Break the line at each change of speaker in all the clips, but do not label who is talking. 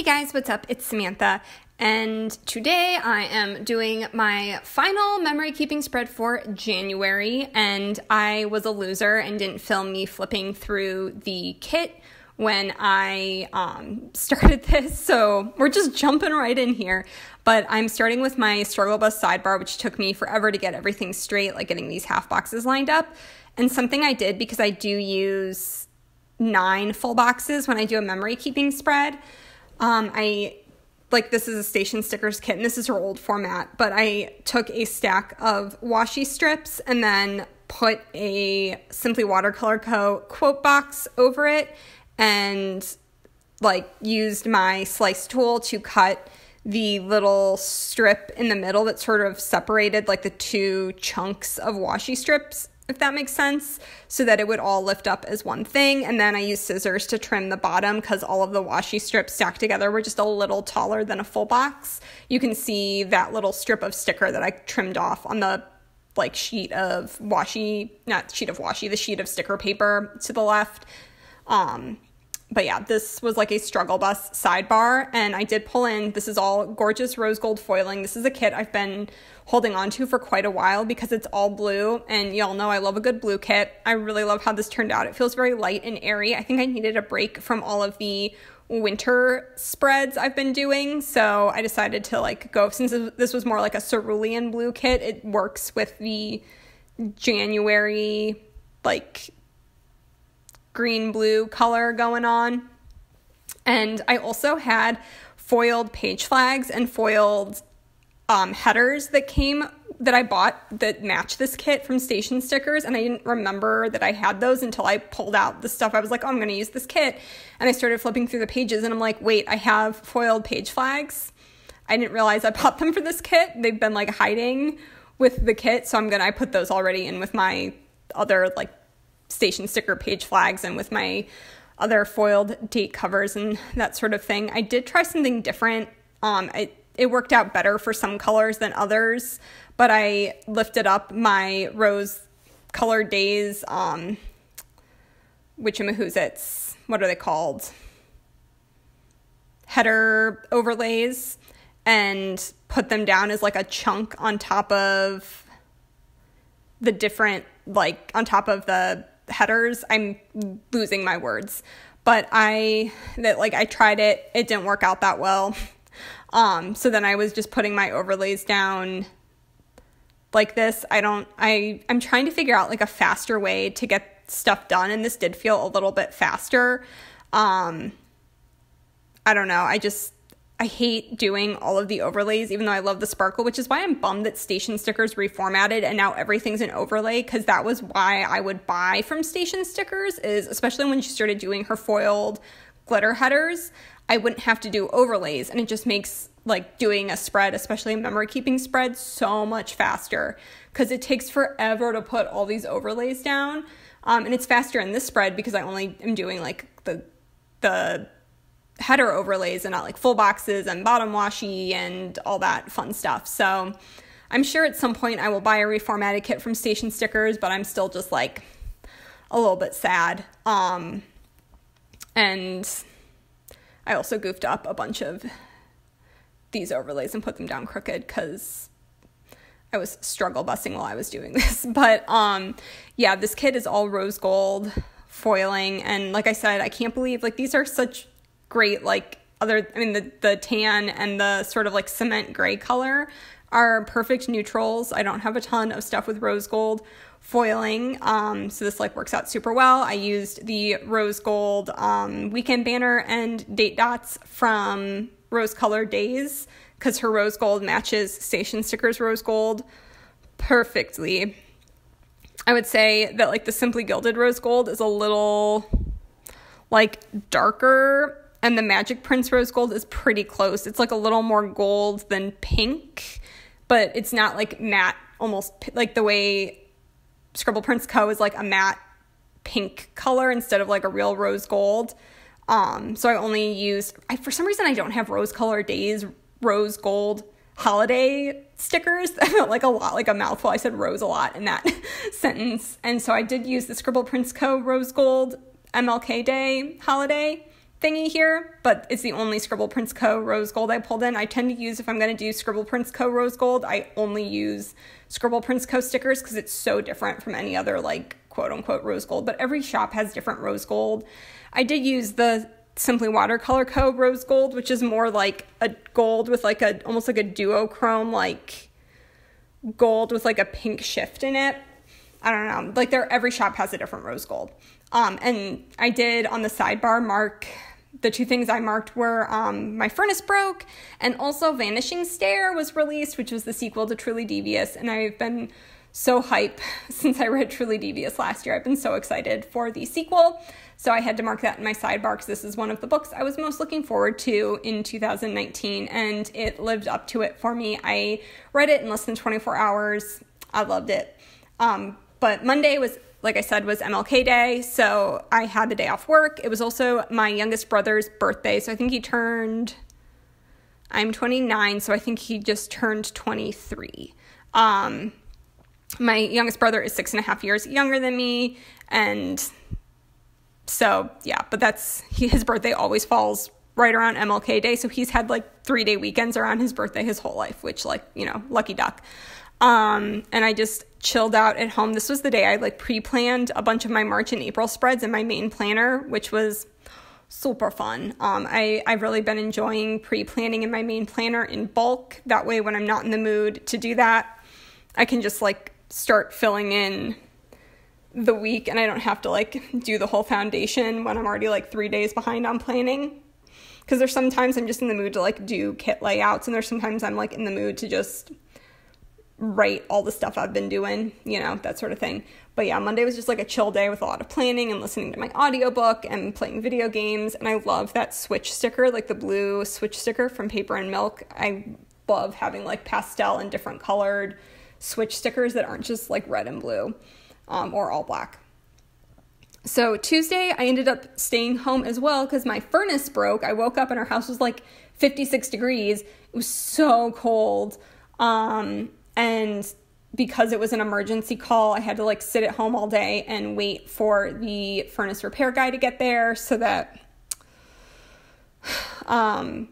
Hey guys, what's up? It's Samantha, and today I am doing my final memory keeping spread for January, and I was a loser and didn't film me flipping through the kit when I started this, so we're just jumping right in here. But I'm starting with my struggle bus sidebar, which took me forever to get everything straight, like getting these half boxes lined up. And something I did, because I do use 9 full boxes when I do a memory keeping spread, this is a Station Stickers kit, and this is her old format, but I took a stack of washi strips and then put a Simply Watercolor Co. quote box over it and used my slice tool to cut the little strip in the middle that sort of separated the 2 chunks of washi strips, if that makes sense, so that it would all lift up as one thing. And then I used scissors to trim the bottom because all of the washi strips stacked together were just a little taller than a full box. You can see that little strip of sticker that I trimmed off on the sheet of sticker paper to the left. But yeah, this was a struggle bus sidebar, and I did pull in, this is all gorgeous rose gold foiling. This is a kit I've been holding on to for quite a while because it's all blue, and y'all know I love a good blue kit. I really love how this turned out. It feels very light and airy. I think I needed a break from all of the winter spreads I've been doing, so I decided to go, since this was more like a cerulean blue kit, it works with the January green blue color going on. And I also had foiled page flags and foiled headers that I bought that match this kit from Station Stickers, and I didn't remember that I had those until I pulled out the stuff. I was like, oh, I'm going to use this kit, and I started flipping through the pages, and I'm like, wait, I have foiled page flags. I didn't realize I bought them for this kit. They've been hiding with the kit, so I put those already in with my other Station Sticker page flags and with my other foiled date covers and that sort of thing. I did try something different. It worked out better for some colors than others, but I lifted up my rose colored days, whatchamahoots, what are they called? Header overlays, and put them down as a chunk on top of the different, on top of the headers. I'm losing my words, but I tried it. It didn't work out that well. So then I was just putting my overlays down like this. I'm trying to figure out a faster way to get stuff done, and this did feel a little bit faster. I don't know. I hate doing all of the overlays, even though I love the sparkle, which is why I'm bummed that Station Stickers reformatted and now everything's an overlay, because that was why I would buy from Station Stickers, is especially when she started doing her foiled glitter headers, I wouldn't have to do overlays, and it just makes doing a spread, especially a memory keeping spread, so much faster, because it takes forever to put all these overlays down, and it's faster in this spread because I only am doing the header overlays and not full boxes and bottom washi and all that fun stuff. So I'm sure at some point I will buy a reformatted kit from Station Stickers, but I'm still just a little bit sad. And I also goofed up a bunch of these overlays and put them down crooked because I was struggle busing while I was doing this. But yeah, this kit is all rose gold foiling, and like I said, I can't believe these are such great the tan and the sort of cement gray color are perfect neutrals. I don't have a ton of stuff with rose gold foiling, so this works out super well. I used the rose gold weekend banner and date dots from Rose Colored Days because her rose gold matches Station Stickers rose gold perfectly. I would say that the Simply Gilded rose gold is a little darker, and the Magic Prince rose gold is pretty close. It's a little more gold than pink, but it's not matte, almost the way Scribble Prince Co. is a matte pink color instead of a real rose gold. So I only used, for some reason I don't have Rose Colored Days rose gold holiday stickers. I felt a lot like a mouthful. I said rose a lot in that sentence. And so I did use the Scribble Prince Co. rose gold MLK Day holiday thingy here, but it's the only Scribble Prints Co. Rose Gold I pulled in. I tend to use, if I'm going to do Scribble Prints Co. Rose Gold, I only use Scribble Prints Co. stickers because it's so different from any other, like, quote-unquote rose gold, but every shop has different rose gold. I did use the Simply Watercolor Co. Rose Gold, which is more like a gold with like a, almost like a duochrome, like gold with like a pink shift in it. I don't know, like every shop has a different rose gold. And I did on the sidebar mark, the two things I marked were My Furnace Broke, and also Vanishing Stare was released, which was the sequel to Truly Devious, and I've been so hype since I read Truly Devious last year. I've been so excited for the sequel, so I had to mark that in my sidebar because this is one of the books I was most looking forward to in 2019, and it lived up to it for me. I read it in less than 24 hours. I loved it. But Monday was, like I said, was MLK Day, so I had the day off work. It was also my youngest brother's birthday, so I think he turned, I'm 29, so I think he just turned 23. My youngest brother is 6.5 years younger than me, and so, yeah, but his birthday always falls right around MLK Day, so he's had, like, 3-day weekends around his birthday his whole life, which, like, you know, lucky duck. And I just chilled out at home. This was the day I, like, pre-planned a bunch of my March and April spreads in my main planner, which was super fun. I've really been enjoying pre-planning in my main planner in bulk. That way, when I'm not in the mood to do that, I can just, like, start filling in the week, and I don't have to, like, do the whole foundation when I'm already, like, 3 days behind on planning. Because there's sometimes I'm just in the mood to, like, do kit layouts, and there's sometimes I'm, like, in the mood to just write all the stuff I've been doing, you know, that sort of thing. But yeah, Monday was just like a chill day with a lot of planning and listening to my audiobook and playing video games. And I love that switch sticker, like the blue switch sticker from Paper and Milk. I love having like pastel and different colored switch stickers that aren't just like red and blue, or all black. So Tuesday, I ended up staying home as well because my furnace broke. I woke up and our house was like 56 degrees. It was so cold. And because it was an emergency call, I had to like sit at home all day and wait for the furnace repair guy to get there so that, because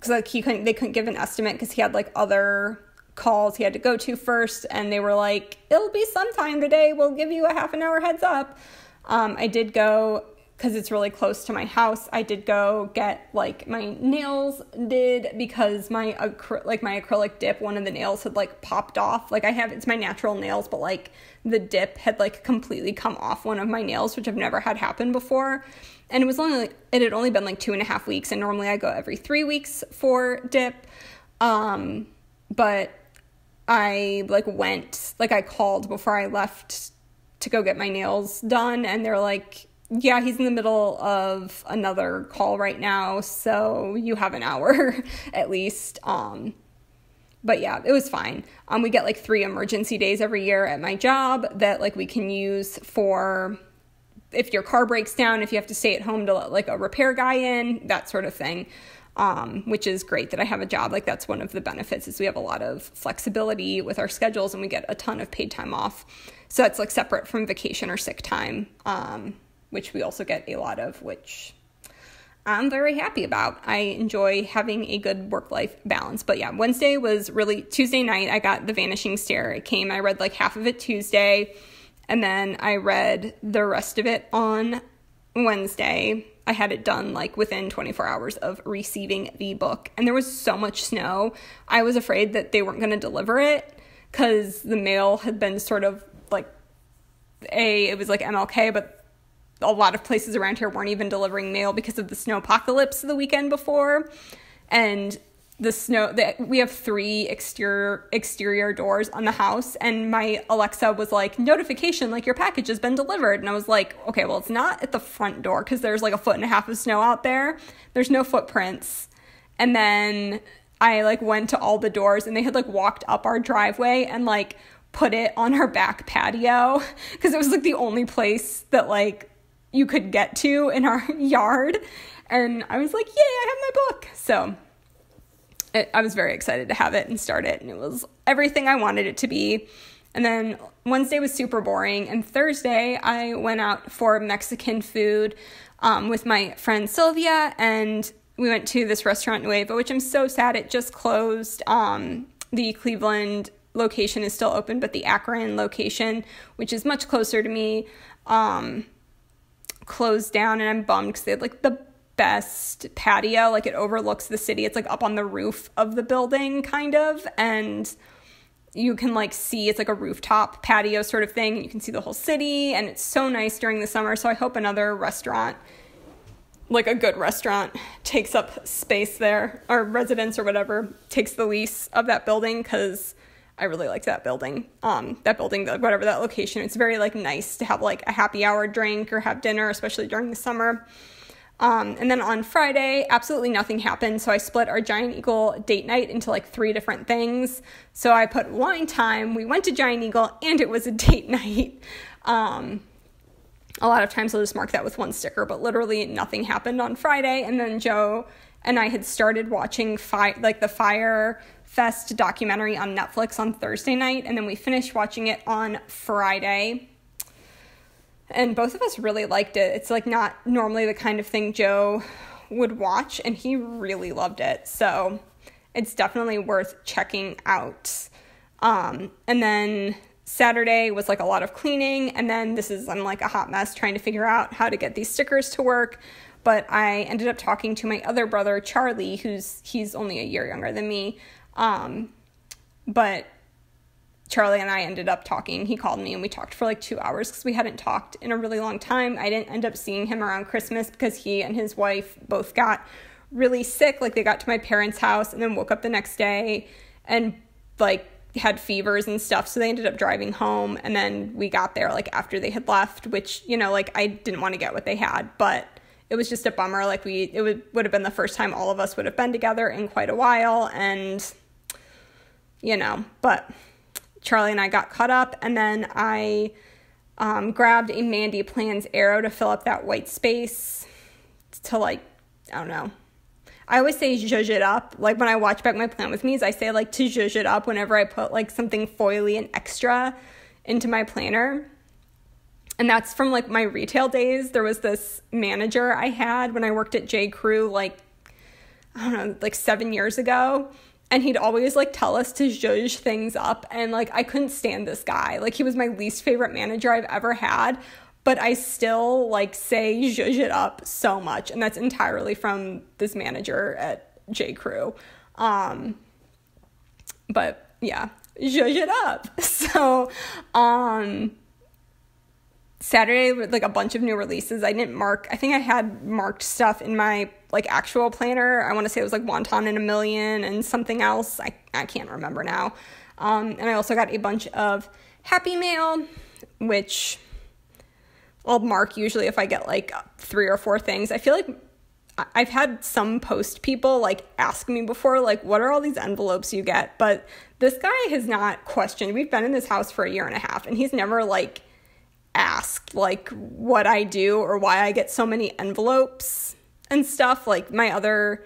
like they couldn't give an estimate because he had like other calls he had to go to first, and they were like, it'll be sometime today, we'll give you a half an hour heads up. I did go, because it's really close to my house, I did go get, like, my nails did, because my acrylic dip, one of the nails had, like, popped off. Like, it's my natural nails, but, like, the dip had, like, completely come off one of my nails, which I've never had happen before. And it had only been, like, 2.5 weeks, and normally I go every 3 weeks for dip. But I, like, I called before I left to go get my nails done, and they're like, yeah, he's in the middle of another call right now, so you have an hour at least. But yeah, it was fine. We get like 3 emergency days every year at my job that like we can use for if your car breaks down, if you have to stay at home to let like a repair guy in, that sort of thing. Which is great that I have a job. Like that's one of the benefits is we have a lot of flexibility with our schedules and we get a ton of paid time off. So that's like separate from vacation or sick time. Which we also get a lot of, which I'm very happy about. I enjoy having a good work-life balance. But yeah, Tuesday night, I got The Vanishing Stare. I read like half of it Tuesday, and then I read the rest of it on Wednesday. I had it done like within 24 hours of receiving the book, and there was so much snow. I was afraid that they weren't going to deliver it because the mail had been sort of like, it was like MLK, but a lot of places around here weren't even delivering mail because of the snowpocalypse the weekend before. And the snow, we have 3 exterior doors on the house, and my Alexa was like, notification, like your package has been delivered. And I was like, okay, well, it's not at the front door because there's like 1.5 feet of snow out there. There's no footprints. And then I like went to all the doors, and they had like walked up our driveway and like put it on our back patio because it was like the only place that like you could get to in our yard. And I was like, yay, I have my book. So I was very excited to have it and start it, and it was everything I wanted it to be. And then Wednesday was super boring, and Thursday I went out for Mexican food. with my friend Sylvia, and we went to this restaurant Nueva, which I'm so sad it just closed. The Cleveland location is still open, but the Akron location, which is much closer to me, closed down, and I'm bummed because they had like the best patio. Like, it overlooks the city. It's like up on the roof of the building, kind of, and you can like see, it's like a rooftop patio sort of thing, and you can see the whole city, and it's so nice during the summer. So I hope another restaurant, like a good restaurant, takes up space there, or residence or whatever, takes the lease of that building, because I really liked that building. Whatever that location, it's very like nice to have like a happy hour drink or have dinner, especially during the summer. And then on Friday, absolutely nothing happened. So I split our Giant Eagle date night into like 3 different things. So I put wine time, we went to Giant Eagle, and it was a date night. A lot of times I'll just mark that with 1 sticker, but literally nothing happened on Friday. And then Joe and I had started watching the Fyre Fest documentary on Netflix on Thursday night, and then we finished watching it on Friday. And both of us really liked it. It's like not normally the kind of thing Joe would watch, and he really loved it. So it's definitely worth checking out. And then Saturday was like a lot of cleaning, and then I'm like a hot mess trying to figure out how to get these stickers to work. But I ended up talking to my other brother, Charlie, he's only a year younger than me. But Charlie and I ended up talking. He called me and we talked for like 2 hours because we hadn't talked in a really long time. I didn't end up seeing him around Christmas because he and his wife both got really sick. Like, they got to my parents' house and then woke up the next day and like had fevers and stuff. So they ended up driving home, and then we got there like after they had left, which, you know, like I didn't want to get what they had, but it was just a bummer. Like, it would have been the first time all of us would have been together in quite a while, and you know, but Charlie and I got caught up, and then I grabbed a Mandy Plans arrow to fill up that white space to, like, I don't know. I always say zhuzh it up. Like, when I watch back my plan with me's, I say, like, to zhuzh it up whenever I put, like, something foily and extra into my planner. And that's from, like, my retail days. There was this manager I had when I worked at J. Crew, like, I don't know, like 7 years ago. And he'd always, like, tell us to zhuzh things up. And, like, I couldn't stand this guy. Like, he was my least favorite manager I've ever had. But I still, like, say zhuzh it up so much. And that's entirely from this manager at J. Crew. But, yeah, zhuzh it up. So, Saturday, with like a bunch of new releases. I think I had marked stuff in my like actual planner. I want to say it was like Wonton in a Million and something else. I can't remember now. And I also got a bunch of Happy Mail, which I'll mark usually if I get like 3 or 4 things. I feel like I've had some post people like ask me before, like, what are all these envelopes you get? But this guy has not questioned. We've been in this house for 1.5 years, and he's never like asked like what I do or why I get so many envelopes and stuff. Like, my other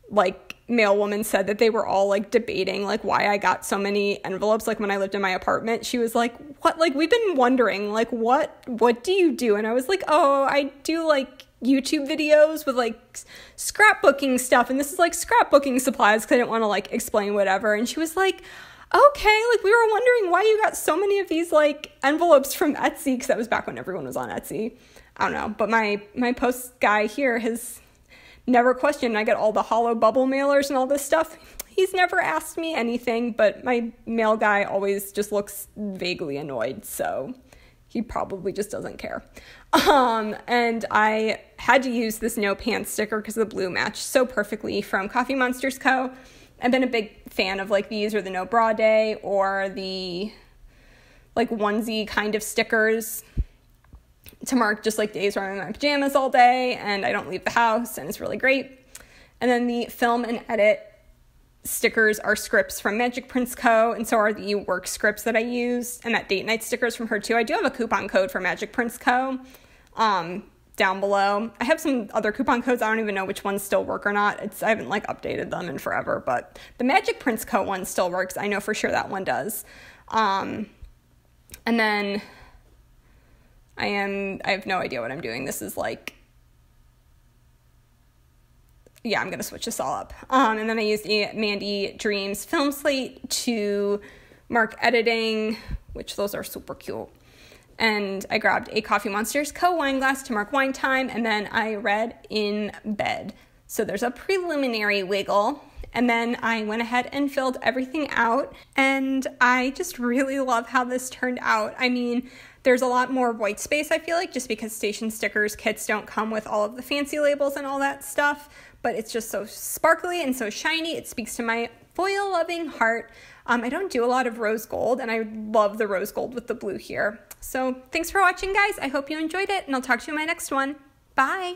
like mail woman said that they were all like debating like why I got so many envelopes. Like, when I lived in my apartment, she was like, what, like, we've been wondering like what do you do? And I was like, oh, I do like YouTube videos with like scrapbooking stuff, and this is like scrapbooking supplies, because I didn't want to like explain whatever. And she was like, okay, like, we were wondering why you got so many of these, like, envelopes from Etsy, because that was back when everyone was on Etsy. I don't know, but my post guy here has never questioned. I get all the hollow bubble mailers and all this stuff. He's never asked me anything, but my mail guy always just looks vaguely annoyed, so he probably just doesn't care. And I had to use this no pants sticker because the blue matched so perfectly from Coffee Monsters Co. I've been a big fan of like these, or the no bra day, or the like onesie kind of stickers to mark just like days where I'm in my pajamas all day and I don't leave the house, and it's really great. And then the film and edit stickers are scripts from Magic Prince Co., and so are the work scripts that I use, and that date night stickers from her too. I do have a coupon code for Magic Prince Co. Down below. I have some other coupon codes. I don't even know which ones still work or not. I haven't like updated them in forever, but the Magic Prince Co. one still works. I know for sure that one does. And then I have no idea what I'm doing. This is like yeah, I'm going to switch this all up. And then I used a Mandy Dreams film slate to mark editing, which those are super cute. And I grabbed a Coffee Monsters Co. wine glass to mark wine time, and then I read in bed. So there's a preliminary wiggle, and then I went ahead and filled everything out, and I just really love how this turned out. I mean, there's a lot more white space, I feel like, just because station stickers kits don't come with all of the fancy labels and all that stuff, but it's just so sparkly and so shiny. It speaks to my foil-loving heart. I don't do a lot of rose gold, and I love the rose gold with the blue here. So thanks for watching, guys. I hope you enjoyed it, and I'll talk to you in my next one. Bye!